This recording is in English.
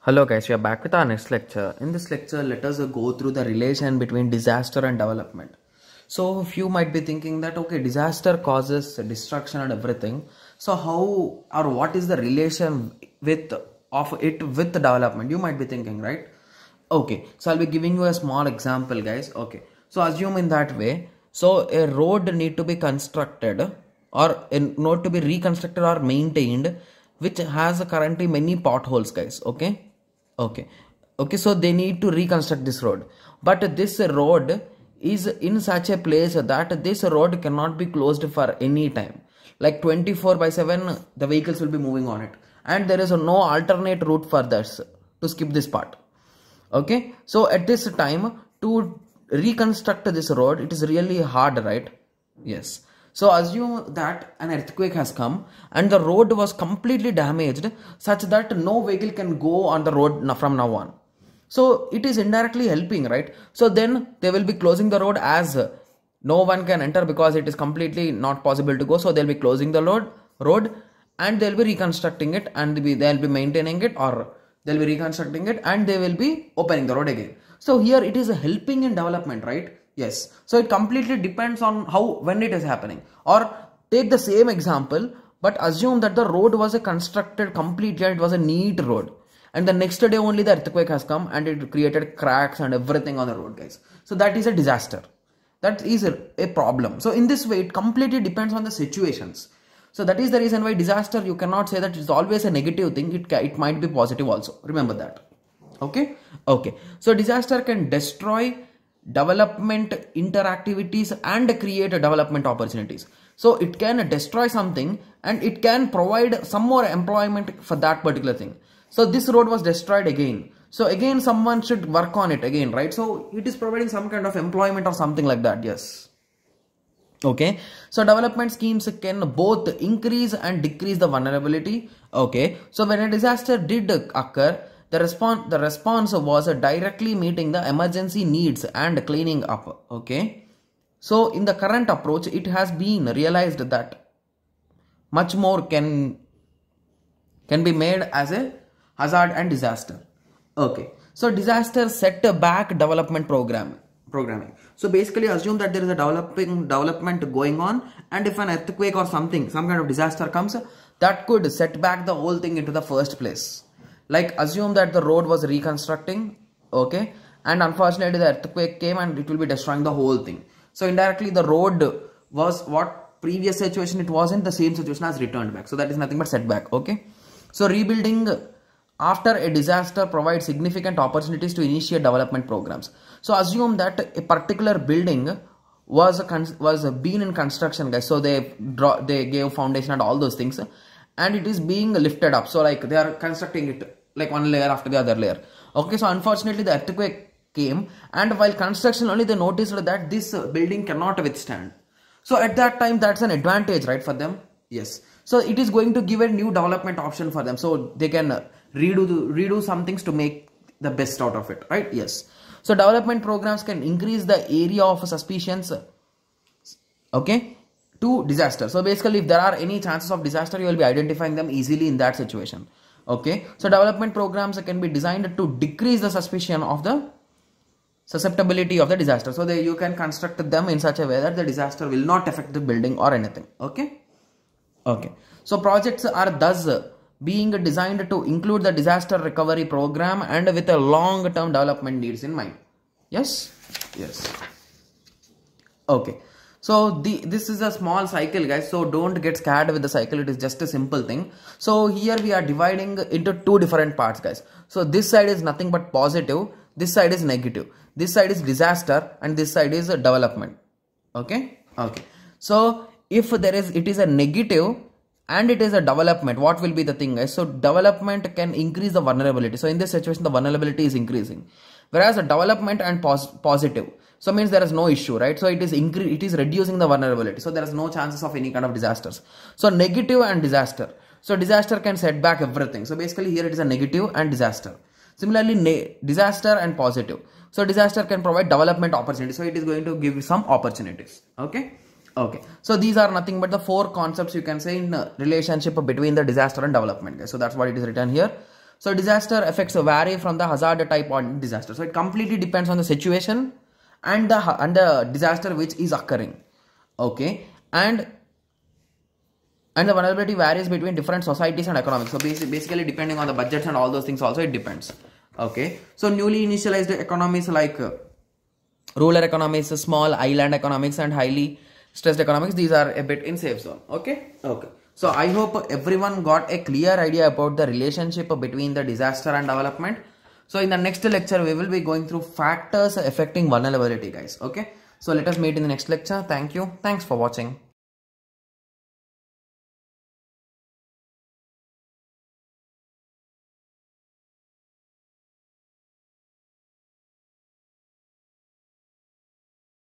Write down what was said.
Hello guys, we are back with our next lecture. In this lecture, let us go through the relation between disaster and development. So few might be thinking that okay, disaster causes destruction and everything. So how or what is the relation of it with the development? You might be thinking, right? Okay, so I'll be giving you a small example, guys. Okay, so assume in that way. So a road need to be constructed or a road to be reconstructed or maintained, which has currently many potholes, guys. Okay, so they need to reconstruct this road, but this road is in such a place that this road cannot be closed for any time, like 24/7 the vehicles will be moving on it, and there is no alternate route for this to skip this part. Okay, so at this time to reconstruct this road, it is really hard, right? Yes. So assume that an earthquake has come and the road was completely damaged such that no vehicle can go on the road from now on. So it is indirectly helping, right? So then they will be closing the road as no one can enter because it is completely not possible to go. So they'll be closing the road and they'll be reconstructing it, and they'll be maintaining it, or they'll be reconstructing it and they will be opening the road again. So here it is helping in development, right? Yes. So it completely depends on when it is happening. Or take the same example, but assume that the road was constructed completely and it was a neat road, and the next day only the earthquake has come and it created cracks and everything on the road, guys. So that is a disaster. That is a problem. So in this way, it completely depends on the situations. So that is the reason why disaster, you cannot say that it's always a negative thing. It might be positive also. Remember that. Okay. So disaster can destroy development interactivities and create development opportunities. So it can destroy something and it can provide some more employment for that particular thing. So this road was destroyed again. So again, someone should work on it again, right? So it is providing some kind of employment or something like that. Yes. Okay, so development schemes can both increase and decrease the vulnerability. Okay, so when a disaster did occur, the response was directly meeting the emergency needs and cleaning up. Okay, so in the current approach, it has been realized that much more can be made as a hazard and disaster. Okay, so disaster set back development programming. So basically assume that there is a development going on, and if an earthquake or some kind of disaster comes, that could set back the whole thing into the first place. Like assume that the road was reconstructing, okay, and unfortunately the earthquake came and it will be destroying the whole thing. So indirectly the road was what previous situation it wasn't, the same situation has returned back. So that is nothing but setback. Okay, so rebuilding after a disaster provides significant opportunities to initiate development programs. So assume that a particular building was been in construction, guys. So they gave foundation and all those things, and it is being lifted up. So like they are constructing it like one layer after the other layer. Okay, so unfortunately the earthquake came, and while construction only they noticed that this building cannot withstand. So at that time, that's an advantage, right, for them? Yes. So it is going to give a new development option for them. So they can redo some things to make the best out of it, right? Yes. So development programs can increase the area of suspicions, okay, to disaster. So basically, if there are any chances of disaster, you will be identifying them easily in that situation. Okay. So development programs can be designed to decrease the suspicion of the susceptibility of the disaster. So you can construct them in such a way that the disaster will not affect the building or anything. Okay. So projects are thus being designed to include the disaster recovery program and with a long-term development needs in mind. Yes. Okay. So this is a small cycle, guys. So don't get scared with the cycle. It is just a simple thing. So here we are dividing into two different parts, guys. So this side is nothing but positive. This side is negative. This side is disaster and this side is development. Okay. So if it is a negative and it is a development, what will be the thing, guys? So development can increase the vulnerability. So in this situation, the vulnerability is increasing, whereas a development and positive, so means there is no issue, right? So it is reducing the vulnerability. So there is no chances of any kind of disasters. So negative and disaster. So disaster can set back everything. So basically here it is a negative and disaster. Similarly, disaster and positive. So disaster can provide development opportunities. So it is going to give some opportunities. Okay. So these are nothing but the four concepts you can say in relationship between the disaster and development, guys. So that's what it is written here. So disaster effects vary from the hazard type or disaster. So it completely depends on the situation and the disaster which is occurring. Okay, and the vulnerability varies between different societies and economics. So basically depending on the budgets and all those things also it depends. Okay, so newly initialized economies like rural economies, small island economics, and highly stressed economics, these are a bit in safe zone. Okay. So I hope everyone got a clear idea about the relationship between the disaster and development. So in the next lecture we will be going through factors affecting vulnerability, guys. Okay, so let us meet in the next lecture. Thank you. Thanks for watching.